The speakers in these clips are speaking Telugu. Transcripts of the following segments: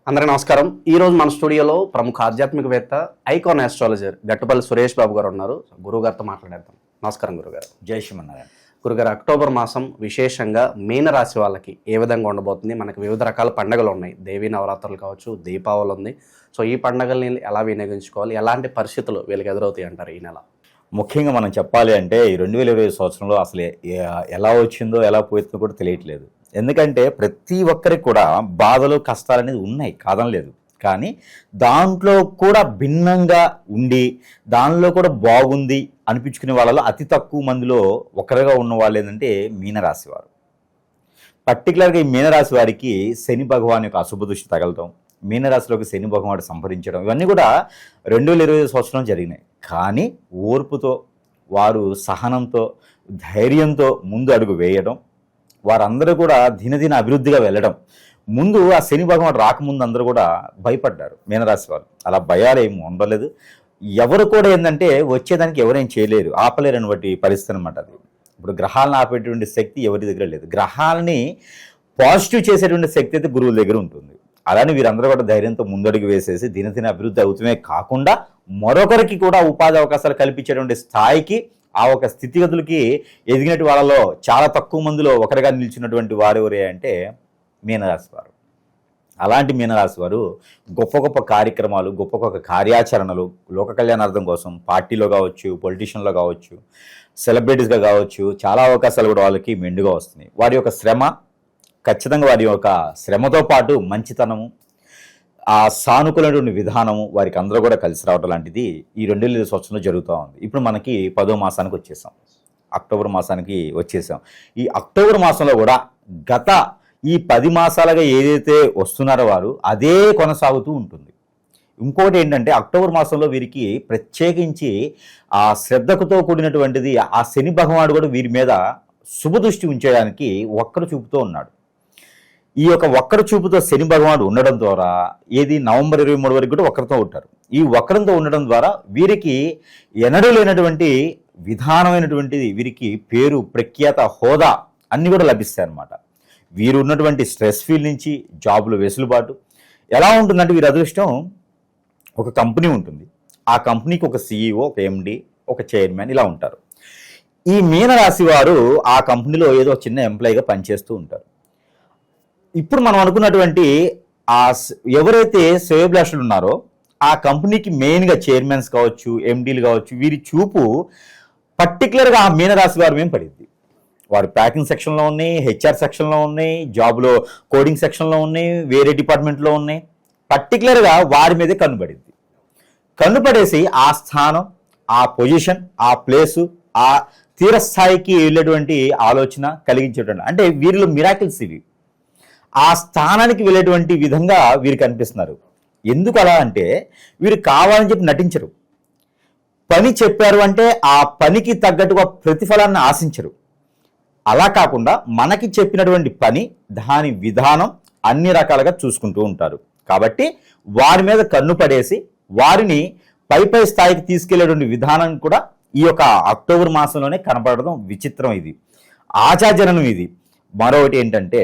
అందరికీ నమస్కారం. ఈరోజు మన స్టూడియోలో ప్రముఖ ఆధ్యాత్మికవేత్త, ఐకాన్ ఆస్ట్రాలజర్ గట్టుపల్లి సురేష్ బాబు గారు ఉన్నారు. గురుగారితో మాట్లాడేద్దాం. నమస్కారం గురుగారు. జై శ్రీమన్నారాయణ. గురుగారు, అక్టోబర్ మాసం విశేషంగా మీన రాశి వాళ్ళకి ఏ విధంగా ఉండబోతుంది? మనకి వివిధ రకాల పండుగలు ఉన్నాయి. దేవీ నవరాత్రులు కావచ్చు, దీపావళి ఉంది. సో ఈ పండుగల్ని ఎలా వినియోగించుకోవాలి, ఎలాంటి పరిస్థితులు వీళ్ళకి ఎదురవుతాయి అంటారు ఈ నెల? ముఖ్యంగా మనం చెప్పాలి అంటే ఈ 2020 సంవత్సరంలో అసలు ఎలా వచ్చిందో ఎలా పోతుందో కూడా తెలియట్లేదు. ఎందుకంటే ప్రతి ఒక్కరికి కూడా బాధలు కష్టాలు అనేది ఉన్నాయి, కాదనలేదు. కానీ దాంట్లో కూడా భిన్నంగా ఉండి దానిలో కూడా బాగుంది అనిపించుకునే వాళ్ళలో అతి తక్కువ మందిలో ఒకరిగా ఉన్న వాళ్ళు ఏంటంటే మీనరాశి వారు. పర్టికులర్గా ఈ మీనరాశి వారికి శని భగవాన్ యొక్క అశుభ దృష్టి తగలటం, మీనరాశిలోకి శని భగవానుడు సంహరించడం, ఇవన్నీ కూడా 2020 సంవత్సరం జరిగినాయి. కానీ ఓర్పుతో వారు సహనంతో ధైర్యంతో ముందు అడుగు వేయడం, వారందరూ కూడా దినదిన అభివృద్ధిగా వెళ్ళడం. ముందు ఆ శని భగవానుడు రాకముందు అందరూ కూడా భయపడ్డారు మీనరాశి వారు. అలా భయాలు ఏమి ఉండలేదు. ఎవరు కూడా ఏంటంటే వచ్చేదానికి ఎవరేం చేయలేరు, ఆపలేరటువంటి పరిస్థితి అనమాట. అది ఇప్పుడు గ్రహాలను ఆపేటువంటి శక్తి ఎవరి దగ్గర లేదు. గ్రహాలని పాజిటివ్ చేసేటువంటి శక్తి అయితే గురువుల దగ్గర ఉంటుంది. అలానే వీరందరూ కూడా ధైర్యంతో ముందడుగు వేసేసి దినదిన అభివృద్ధి అవుతూనే కాకుండా మరొకరికి కూడా ఉపాధి అవకాశాలు కల్పించేటువంటి స్థాయికి, ఆ ఒక స్థితిగతులకి ఎదిగినట్టు వాళ్ళలో చాలా తక్కువ మందిలో ఒకరిగా నిలిచినటువంటి వారు ఎవరే అంటే మీనరాశి వారు. అలాంటి మీనరాశి వారు గొప్ప గొప్ప కార్యక్రమాలు, గొప్ప గొప్ప కార్యాచరణలు లోక కళ్యాణార్థం కోసం పార్టీలో కావచ్చు, పొలిటీషియన్లో కావచ్చు, సెలబ్రిటీస్గా కావచ్చు, చాలా అవకాశాలు కూడా వాళ్ళకి మెండుగా వస్తున్నాయి. వారి యొక్క శ్రమ, ఖచ్చితంగా వారి యొక్క శ్రమతో పాటు మంచితనము, ఆ సానుకూలమైన విధానము వారికి అందరూ కూడా కలిసి రావడం లాంటిది ఈ 2020 సంవత్సరంలో జరుగుతూ ఉంది. ఇప్పుడు మనకి 10వ మాసానికి వచ్చేసాం, అక్టోబర్ మాసానికి వచ్చేసాం. ఈ అక్టోబర్ మాసంలో కూడా గత ఈ 10 మాసాలుగా ఏదైతే వస్తున్నారో వారు అదే కొనసాగుతూ ఉంటుంది. ఇంకోటి ఏంటంటే అక్టోబర్ మాసంలో వీరికి ప్రత్యేకించి ఆ శ్రద్ధకుతో కూడినటువంటిది ఆ శని భగవానుడు కూడా వీరి మీద శుభదృష్టి ఉంచేయడానికి వక్ర చూపుతూ ఉన్నాడు. ఈ యొక్క వక్ర చూపుతో శని భగవానుడు ఉండడం ద్వారా నవంబర్ 23 వరకు కూడా వక్రతో ఉంటారు. ఈ వక్రంతో ఉండడం ద్వారా వీరికి ఎన్నడూ లేనటువంటి విధానమైనటువంటిది, వీరికి పేరు, ప్రఖ్యాత, హోదా అన్నీ కూడా లభిస్తాయి అన్నమాట. వీరు ఉన్నటువంటి స్ట్రెస్ ఫీల్ నుంచి జాబుల వెసులుబాటు ఎలా ఉంటుందంటే, వీరి అదృష్టం ఒక కంపెనీ ఉంటుంది. ఆ కంపెనీకి ఒక CEO, ఒక MD, ఒక చైర్మన్ ఇలా ఉంటారు. ఈ మీనరాశి వారు ఆ కంపెనీలో ఏదో చిన్న ఎంప్లాయీగా పనిచేస్తూ ఉంటారు. ఇప్పుడు మనం అనుకున్నటువంటి ఎవరైతే శ్రేయోభిలాషులు ఉన్నారో ఆ కంపెనీకి మెయిన్గా చైర్మన్స్ కావచ్చు, MDలు కావచ్చు, వీరి చూపు పర్టికులర్గా ఆ మీనరాశి వారి మేము పడింది. వారు ప్యాకింగ్ సెక్షన్లో ఉన్నాయి, HR సెక్షన్లో ఉన్నాయి, జాబ్లో కోడింగ్ సెక్షన్లో ఉన్నాయి, వేరే డిపార్ట్మెంట్లో ఉన్నాయి. పర్టికులర్గా వారి మీదే కన్నుపడింది. కన్నుపడేసి ఆ స్థానం, ఆ పొజిషన్, ఆ ప్లేసు, ఆ తీరస్థాయికి వెళ్ళేటువంటి ఆలోచన కలిగించేటువంటి, అంటే వీరిలో మిరాకిల్స్ ఇవి. ఆ స్థానానికి వెళ్ళేటువంటి విధంగా వీరు కనిపిస్తున్నారు. ఎందుకు అలా అంటే వీరు కావాలని చెప్పి నటించరు. పని చెప్పారు అంటే ఆ పనికి తగ్గట్టుగా ప్రతిఫలాన్ని ఆశించరు. అలా కాకుండా మనకి చెప్పినటువంటి పని, దాని విధానం అన్ని రకాలుగా చూసుకుంటూ ఉంటారు. కాబట్టి వారి మీద కన్ను పడేసి వారిని పై స్థాయికి తీసుకెళ్లేటువంటి విధానం కూడా ఈ యొక్క అక్టోబర్ మాసంలోనే కనపడడం విచిత్రం. ఇది ఆచార్జనం. ఇది మరొకటి ఏంటంటే,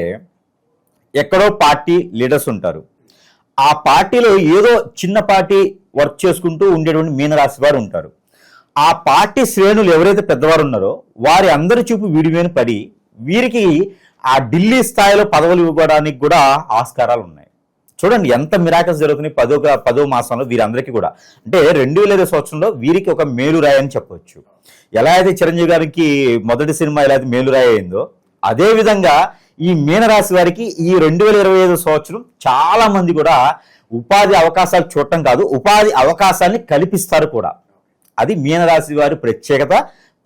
ఎక్కడో పార్టీ లీడర్స్ ఉంటారు. ఆ పార్టీలో ఏదో చిన్నపాటి వర్క్ చేసుకుంటూ ఉండేటువంటి మీనరాశి వారు ఉంటారు. ఆ పార్టీ శ్రేణులు ఎవరైతే పెద్దవారు ఉన్నారో వారి అందరి చూపు వీడి మీద పడి వీరికి ఆ ఢిల్లీ స్థాయిలో పదవులు ఇవ్వడానికి కూడా ఆస్కారాలు ఉన్నాయి. చూడండి ఎంత మిరాకల్స్ జరుగుతున్నాయి 10వ మాసంలో వీరందరికీ కూడా. అంటే 2020 సంవత్సరంలో వీరికి ఒక మేలురాయి అని చెప్పవచ్చు. ఎలా అయితే చిరంజీవి గారికి మొదటి సినిమా ఎలా అయితే మేలురాయి అయిందో, అదేవిధంగా ఈ మీనరాశి వారికి ఈ 2025 సంవత్సరం చాలా మంది కూడా ఉపాధి అవకాశాలు చూడటం కాదు, ఉపాధి అవకాశాన్ని కల్పిస్తారు కూడా. అది మీనరాశి వారి ప్రత్యేకత.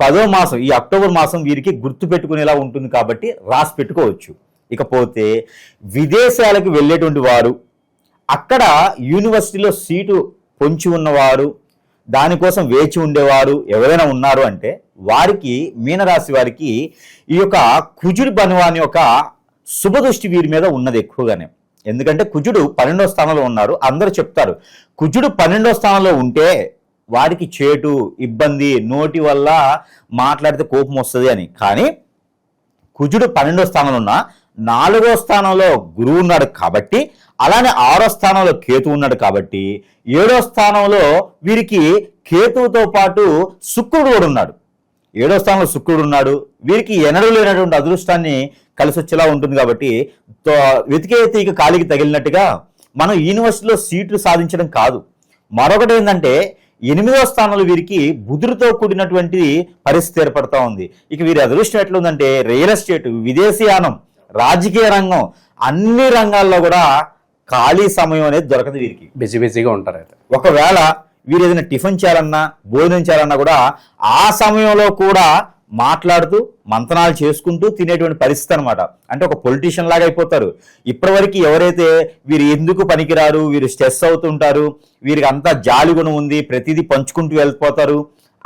10వ మాసం ఈ అక్టోబర్ మాసం వీరికి గుర్తు పెట్టుకునేలా ఉంటుంది కాబట్టి రాసి పెట్టుకోవచ్చు. ఇకపోతే విదేశాలకు వెళ్ళేటువంటి వారు, అక్కడ యూనివర్సిటీలో సీటు పొంచి ఉన్నవారు, దానికోసం వేచి ఉండేవారు ఎవరైనా ఉన్నారు అంటే వారికి, మీనరాశి వారికి ఈ యొక్క కుజుడి బనవాని యొక్క శుభదృష్టి వీరి మీద ఉన్నది ఎక్కువగానే. ఎందుకంటే కుజుడు 12వ స్థానంలో ఉన్నారు. అందరూ చెప్తారు కుజుడు 12వ స్థానంలో ఉంటే వారికి చేటు, ఇబ్బంది, నోటి వల్ల మాట్లాడితే కోపం వస్తుంది అని. కానీ కుజుడు 12వ స్థానంలో ఉన్న 4వ స్థానంలో గురువు ఉన్నాడు కాబట్టి అలానే 6వ స్థానంలో కేతు ఉన్నాడు కాబట్టి 7వ స్థానంలో వీరికి కేతువుతో పాటు శుక్రుడు కూడా ఉన్నాడు. 7వ స్థానంలో శుక్రుడు ఉన్నాడు. వీరికి ఎన్నడూ లేనటువంటి అదృష్టాన్ని కలిసి వచ్చేలా ఉంటుంది కాబట్టి వెతికే తీగ కాలికి తగిలినట్టుగా మనం యూనివర్సిటీలో సీట్లు సాధించడం కాదు. మరొకటి ఏంటంటే 8వ స్థానంలో వీరికి బుధుడితో కూడినటువంటి పరిస్థితి ఏర్పడతా ఉంది. ఇక వీరి అదృష్టం ఎట్లుందంటే రియల్ ఎస్టేట్, విదేశీయానం, రాజకీయ రంగం, అన్ని రంగాల్లో కూడా ఖాళీ సమయం అనేది దొరకదు వీరికి. బిజీగా ఉంటారు. అయితే ఒకవేళ వీరు ఏదైనా టిఫిన్ చేయాలన్నా భోజనం చేయాలన్నా కూడా ఆ సమయంలో కూడా మాట్లాడుతూ మంతనాలు చేసుకుంటూ తినేటువంటి పరిస్థితి అనమాట. అంటే ఒక పొలిటీషియన్ లాగా అయిపోతారు. ఇప్పటివరకు ఎవరైతే వీరు ఎందుకు పనికిరారు, వీరు స్ట్రెస్ అవుతుంటారు, వీరికి అంతా జాలి గుణం ఉంది, ప్రతిదీ పంచుకుంటూ వెళ్ళిపోతారు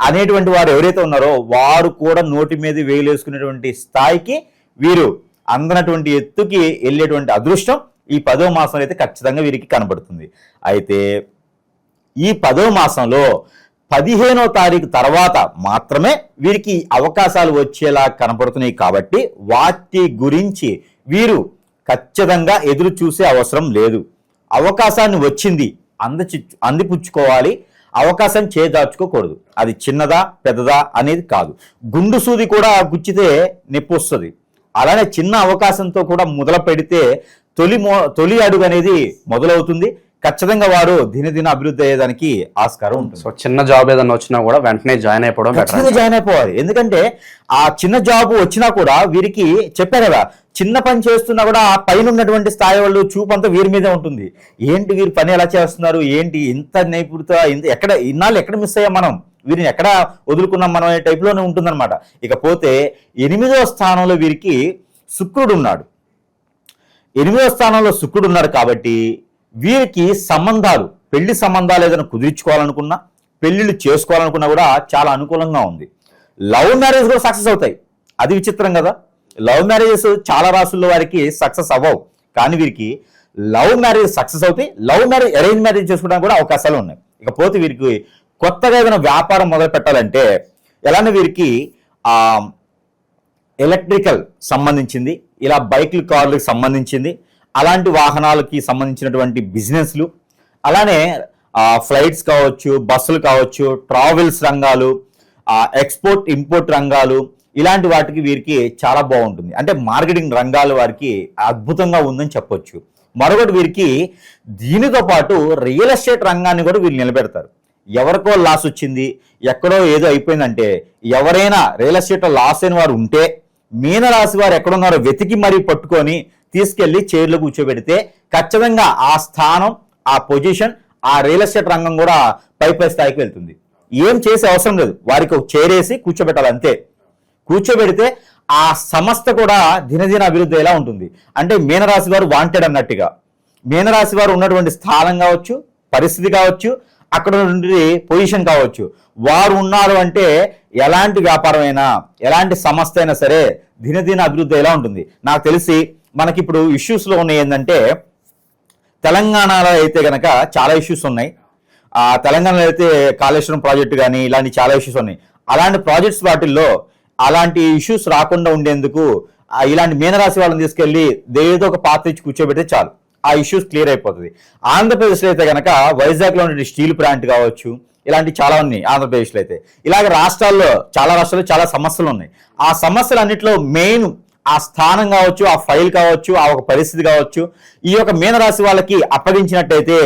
అనేటువంటి వారు ఎవరైతే ఉన్నారో వారు కూడా నోటి మీద వేలేసుకునేటువంటి స్థాయికి వీరు అందనటువంటి ఎత్తుకి వెళ్ళేటువంటి అదృష్టం ఈ 10వ మాసంలో అయితే ఖచ్చితంగా వీరికి కనబడుతుంది. అయితే ఈ 10వ మాసంలో 15వ తారీఖు తర్వాత మాత్రమే వీరికి అవకాశాలు వచ్చేలా కనపడుతున్నాయి కాబట్టి వాటి గురించి వీరు ఖచ్చితంగా ఎదురు చూసే అవసరం లేదు. అవకాశాన్ని వచ్చింది అందిపుచ్చుకోవాలి. అవకాశం చేదార్చుకోకూడదు. అది చిన్నదా పెద్దదా అనేది కాదు. గుండు సూది కూడా గుచ్చితే నొప్పి వస్తుంది. అలానే చిన్న అవకాశంతో కూడా మొదలు పెడితే తొలి అడుగు అనేది మొదలవుతుంది. ఖచ్చితంగా వారు దినదిన అభివృద్ధి అయ్యేదానికి ఆస్కారం ఉంటుంది. సో చిన్న జాబ్ ఏదైనా వచ్చినా కూడా వెంటనే జాయిన్ అయిపోవడం, ఖచ్చితంగా జాయిన్ అయిపోవాలి. ఎందుకంటే ఆ చిన్న జాబ్ వచ్చినా కూడా వీరికి చెప్పారు కదా, చిన్న పని చేస్తున్నా కూడా ఆ పైన ఉన్నటువంటి స్థాయి వాళ్ళు చూపు అంతా వీరి మీదే ఉంటుంది. ఏంటి వీరి పని ఎలా చేస్తున్నారు, ఏంటి ఇంత నైపుణ్యత, ఎక్కడ ఇన్నాళ్ళు ఎక్కడ మిస్ అయ్యాం మనం, వీరిని ఎక్కడ వదులుకున్నాం మనం అనే టైప్లోనే ఉంటుందన్నమాట. ఇకపోతే 8వ స్థానంలో వీరికి శుక్రుడు ఉన్నాడు. 8వ స్థానంలో శుక్రుడు ఉన్నాడు కాబట్టి వీరికి సంబంధాలు, పెళ్లి సంబంధాలు ఏదైనా కుదిర్చుకోవాలనుకున్నా, పెళ్లిళ్ళు చేసుకోవాలనుకున్నా కూడా చాలా అనుకూలంగా ఉంది. లవ్ మ్యారేజ్ కూడా సక్సెస్ అవుతాయి. అది విచిత్రం కదా. లవ్ మ్యారేజెస్ చాలా రాసుల్లో వారికి సక్సెస్ అవ్వవు, కానీ వీరికి లవ్ మ్యారేజ్ సక్సెస్ అవుతాయి. లవ్ మ్యారేజ్, అరేంజ్ మ్యారేజ్ చేసుకోవడానికి కూడా అవకాశాలు ఉన్నాయి. ఇకపోతే వీరికి కొత్తగా ఏదైనా వ్యాపారం మొదలు పెట్టాలంటే ఎలానే వీరికి ఎలక్ట్రికల్ సంబంధించింది, ఇలా బైక్లు కార్లకు సంబంధించింది, అలాంటి వాహనాలకి సంబంధించినటువంటి బిజినెస్లు, అలానే ఫ్లైట్స్ కావచ్చు, బస్సులు కావచ్చు, ట్రావెల్స్ రంగాలు, ఎక్స్పోర్ట్ ఇంపోర్ట్ రంగాలు, ఇలాంటి వాటికి వీరికి చాలా బాగుంటుంది. అంటే మార్కెటింగ్ రంగాలు వారికి అద్భుతంగా ఉందని చెప్పొచ్చు. మరొకటి వీరికి దీనితో పాటు రియల్ ఎస్టేట్ రంగాన్ని కూడా వీళ్ళు నిలబెడతారు. ఎవరికో లాస్ వచ్చింది, ఎక్కడో ఏదో అయిపోయిందంటే, ఎవరైనా రియల్ ఎస్టేట్లో లాస్ అయిన వారు ఉంటే మీనరాశి వారు ఎక్కడున్నారో వెతికి మరీ పట్టుకొని తీసుకెళ్లి చైర్లో కూర్చోబెడితే ఖచ్చితంగా ఆ స్థానం, ఆ పొజిషన్, ఆ రియల్ ఎస్టేట్ రంగం కూడా పై స్థాయికి వెళ్తుంది. ఏం చేసే అవసరం లేదు, వారికి ఒక చైర్ వేసి కూర్చోబెట్టాలి అంతే. కూర్చోబెడితే ఆ సంస్థ కూడా దినదిన అభివృద్ధి ఎలా ఉంటుంది. అంటే మీనరాశి వారు వాంటెడ్ అన్నట్టుగా మీనరాశి వారు ఉన్నటువంటి స్థానం కావచ్చు, పరిస్థితి కావచ్చు, అక్కడ నుండి పొజిషన్ కావచ్చు, వారు ఉన్నారు అంటే ఎలాంటి వ్యాపారం అయినా, ఎలాంటి సంస్థ అయినా సరే దినదిన అభివృద్ధి ఎలా ఉంటుంది. నాకు తెలిసి మనకి ఇప్పుడు ఇష్యూస్లో ఉన్నాయి ఏంటంటే, తెలంగాణలో అయితే కనుక చాలా ఇష్యూస్ ఉన్నాయి. తెలంగాణలో అయితే కాళేశ్వరం ప్రాజెక్టు కానీ ఇలాంటి చాలా ఇష్యూస్ ఉన్నాయి. అలాంటి ప్రాజెక్ట్స్ వాటిల్లో అలాంటి ఇష్యూస్ రాకుండా ఉండేందుకు ఇలాంటి మీనరాశి వాళ్ళని తీసుకెళ్లి ఏదో ఒక పాత్ర ఇచ్చి కూర్చోబెడితే చాలు, ఆ ఇష్యూస్ క్లియర్ అయిపోతుంది. ఆంధ్రప్రదేశ్లో అయితే కనుక వైజాగ్లో ఉండే స్టీల్ ప్లాంట్ కావచ్చు, ఇలాంటి చాలా ఉన్నాయి ఆంధ్రప్రదేశ్లో అయితే. ఇలాగ రాష్ట్రాల్లో చాలా సమస్యలు ఉన్నాయి. ఆ సమస్యలన్నింటిలో మెయిన్ ఆ స్థానం కావచ్చు, ఆ ఫైల్ కావచ్చు, ఆ ఒక పరిస్థితి కావచ్చు, ఈ యొక్క మీనరాశి వాళ్ళకి అప్పగించినట్టయితే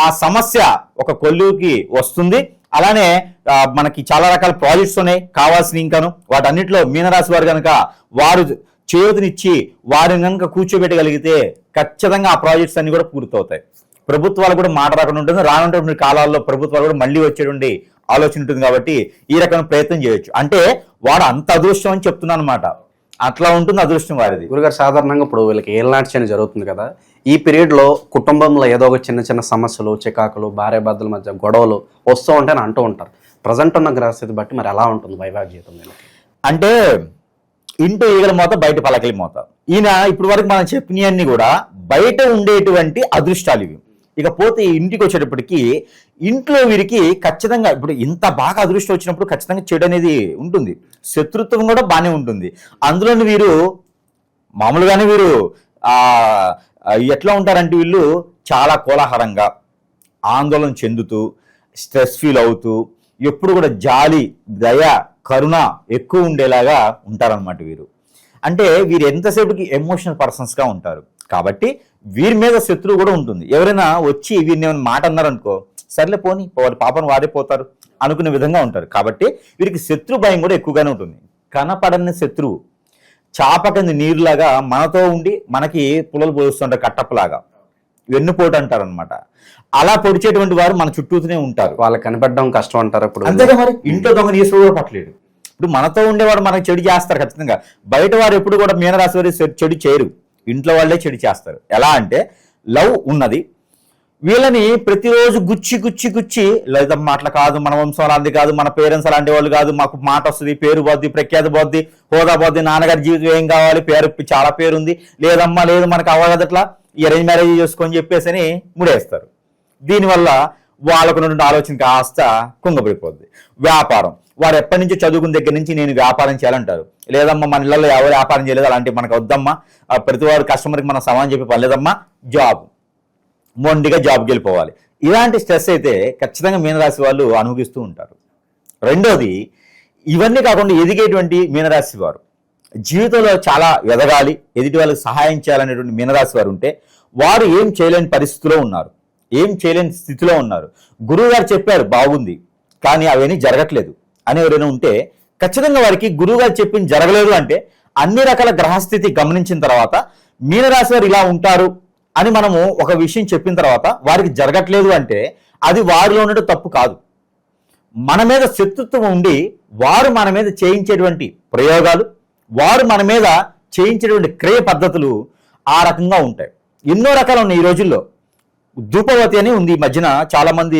ఆ సమస్య ఒక కొల్లుకి వస్తుంది. అలానే మనకి చాలా రకాల ప్రాజెక్ట్స్ ఉన్నాయి కావాల్సిన, ఇంకాను వాటన్నిటిలో మీనరాశి వారు కనుక వారు చేయూతనిచ్చి వారిని కనుక కూర్చోబెట్టగలిగితే ఖచ్చితంగా ఆ ప్రాజెక్ట్స్ అన్ని కూడా పూర్తవుతాయి. ప్రభుత్వాలు కూడా మాట రాకుండా ఉంటుంది. రానున్నటువంటి కాలాల్లో ప్రభుత్వాలు కూడా మళ్ళీ వచ్చేటువంటి ఆలోచన ఉంటుంది. కాబట్టి ఈ రకమైన ప్రయత్నం చేయొచ్చు. అంటే వాడు అంత అదృష్టం అని చెప్తున్నాను అనమాట. అట్లా ఉంటుంది అదృష్టం వారిది. గురుగారు, సాధారణంగా ఇప్పుడు వీళ్ళకి ఏళ్ళనాటి శని జరుగుతుంది కదా, ఈ పీరియడ్లో కుటుంబంలో ఏదో ఒక చిన్న సమస్యలు, చికాకులు, భార్యాభర్తల మధ్య గొడవలు వస్తూ ఉంటాయని అంటూ ఉంటారు. ప్రజెంట్ ఉన్న గ్రహస్థితి బట్టి మరి ఎలా ఉంటుంది వైవాహిక జీవితం? అంటే ఇంటి ఈగల మోత, బయట పలకలి మోత. ఈయన ఇప్పుడు వరకు మనం చెప్పినవన్నీ కూడా బయట ఉండేటువంటి అదృష్టాలు ఇవి. ఇకపోతే ఇంటికి వచ్చేటప్పటికి ఇంట్లో వీరికి ఖచ్చితంగా ఇప్పుడు ఇంత బాగా అదృష్టం వచ్చినప్పుడు ఖచ్చితంగా చెడు అనేది ఉంటుంది, శత్రుత్వం కూడా బాగానే ఉంటుంది. అందులోని వీరు మామూలుగానే వీరు ఎట్లా ఉంటారంటే వీళ్ళు చాలా కోలాహలంగా, ఆందోళన చెందుతూ, స్ట్రెస్ ఫీల్ అవుతూ, ఎప్పుడు కూడా జాలి, దయ, కరుణ ఎక్కువ ఉండేలాగా ఉంటారనమాట వీరు. అంటే వీరు ఎంతసేపుకి ఎమోషనల్ పర్సన్స్గా ఉంటారు. కాబట్టి వీరి మీద శత్రువు కూడా ఉంటుంది. ఎవరైనా వచ్చి వీరిని ఏమైనా మాట అన్నారనుకో, సర్లే పోని, వారి పాపను వారే పోతారు అనుకునే విధంగా ఉంటారు. కాబట్టి వీరికి శత్రు భయం కూడా ఎక్కువగానే ఉంటుంది. కనపడని శత్రువు చాప కింద నీరులాగా మనతో ఉండి మనకి పుల్లలు పోస్తుంటారు, కట్టప్పలాగా వెన్నుపోటు అంటారనమాట. అలా పొడిచేటువంటి వారు మన చుట్టూతూనే ఉంటారు. వాళ్ళకి కనిపెట్టడం కష్టం అంటారు. ఇప్పుడు అంతేగా మరి, ఇంట్లో దొంగ నీసు కూడా పట్టలేడు. ఇప్పుడు మనతో ఉండేవాడు మనకు చెడు చేస్తారు ఖచ్చితంగా. బయట వారు ఎప్పుడు కూడా మీనరాశి వారి చెడు చేయరు, ఇంట్లో వాళ్ళే చెడు చేస్తారు. ఎలా అంటే లవ్ ఉన్నది, వీళ్ళని ప్రతిరోజు గుచ్చి గుచ్చి గుచ్చి, లేదమ్మా అట్లా కాదు, మన వంశం అలాంటి కాదు, మన పేరెంట్స్ అలాంటి వాళ్ళు కాదు, మాకు మాట వస్తుంది, పేరు పోద్ది, ప్రఖ్యాతి పోద్ది, హోదా పోద్ది, నాన్నగారి జీవితం ఏం కావాలి, పేరు చాలా పేరు ఉంది, లేదమ్మా లేదు మనకు అవ్వగదట్లా, ఈ అరేంజ్ మ్యారేజ్ చేసుకొని చెప్పేసి అని ముడేస్తారు. దీనివల్ల వాళ్ళకు ఉన్నటువంటి ఆలోచన కాస్త కుంగపడిపోద్ది. వ్యాపారం, వారు ఎప్పటి నుంచి చదువుకున్న దగ్గర నుంచి నేను వ్యాపారం చేయాలంటారు. లేదమ్మా మన ఇళ్లలో ఎవరు వ్యాపారం చేయలేదు, అలాంటివి మనకు వద్దమ్మా, ప్రతి వారు కస్టమర్కి మనం సమానం చెప్పి పర్లేదమ్మా, జాబ్, మొండిగా జాబ్కి వెళ్ళిపోవాలి. ఇలాంటి స్ట్రెస్ అయితే ఖచ్చితంగా మీనరాశి వాళ్ళు అనుభవిస్తూ ఉంటారు. రెండోది, ఇవన్నీ కాకుండా ఎదిగేటువంటి మీనరాశి వారు జీవితంలో చాలా ఎదగాలి, ఎదుటి వాళ్ళకి సహాయం చేయాలనేటువంటి మీనరాశి వారు ఉంటే వారు ఏం చేయలేని పరిస్థితిలో ఉన్నారు, ఏం చేయలేని స్థితిలో ఉన్నారు. గురువు గారు చెప్పారు బాగుంది, కానీ అవన్నీ జరగట్లేదు అని ఎవరైనా ఉంటే ఖచ్చితంగా వారికి గురువు గారు చెప్పింది జరగలేదు అంటే అన్ని రకాల గ్రహస్థితి గమనించిన తర్వాత మీనరాశి వారు ఇలా ఉంటారు అని మనము ఒక విషయం చెప్పిన తర్వాత వారికి జరగట్లేదు అంటే అది వారిలో ఉన్నట్టు తప్పు కాదు. మన మీద శత్రుత్వం ఉండి వారు మన మీద చేయించేటువంటి ప్రయోగాలు, వారు మన మీద చేయించేటువంటి క్రియ పద్ధతులు ఆ రకంగా ఉంటాయి. ఎన్నో రకాలు ఉన్నాయి ఈ రోజుల్లో. ధూపవతి అని ఉంది, ఈ మధ్యన చాలా మంది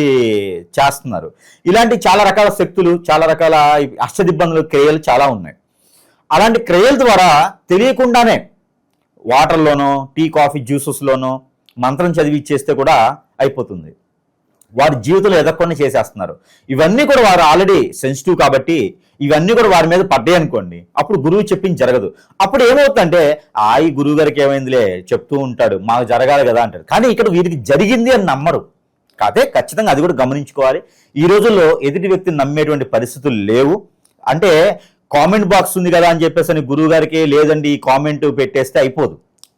చేస్తున్నారు. ఇలాంటి చాలా రకాల శక్తులు, చాలా రకాల అష్టదిబ్బందులు, క్రియలు చాలా ఉన్నాయి. అలాంటి క్రియల ద్వారా తెలియకుండానే వాటర్లోనో టీ కాఫీ జ్యూసెస్లోనో మంత్రం చదివి ఇచ్చేస్తే కూడా అయిపోతుంది. వారి జీవితంలో ఎదగకుండా చేసేస్తున్నారు. ఇవన్నీ కూడా వారు ఆల్రెడీ సెన్సిటివ్ కాబట్టి ఇవన్నీ కూడా వారి మీద పడ్డాయి అనుకోండి, అప్పుడు గురువు చెప్పింది జరగదు. అప్పుడు ఏమవుతుందంటే ఈ గురువు గారికి ఏమైందిలే చెప్తూ ఉంటాడు, మాకు జరగాలి కదా అంటారు. కానీ ఇక్కడ వీరికి జరిగింది అని నమ్మరు. కాదే ఖచ్చితంగా అది కూడా గమనించుకోవాలి. ఈ రోజుల్లో ఎదుటి వ్యక్తిని నమ్మేటువంటి పరిస్థితులు లేవు. అంటే కామెంట్ బాక్స్ ఉంది కదా అని చెప్పేసి అని గురువు గారికి లేదండి ఈ కామెంట్ పెట్టేస్తే అయిపోదు.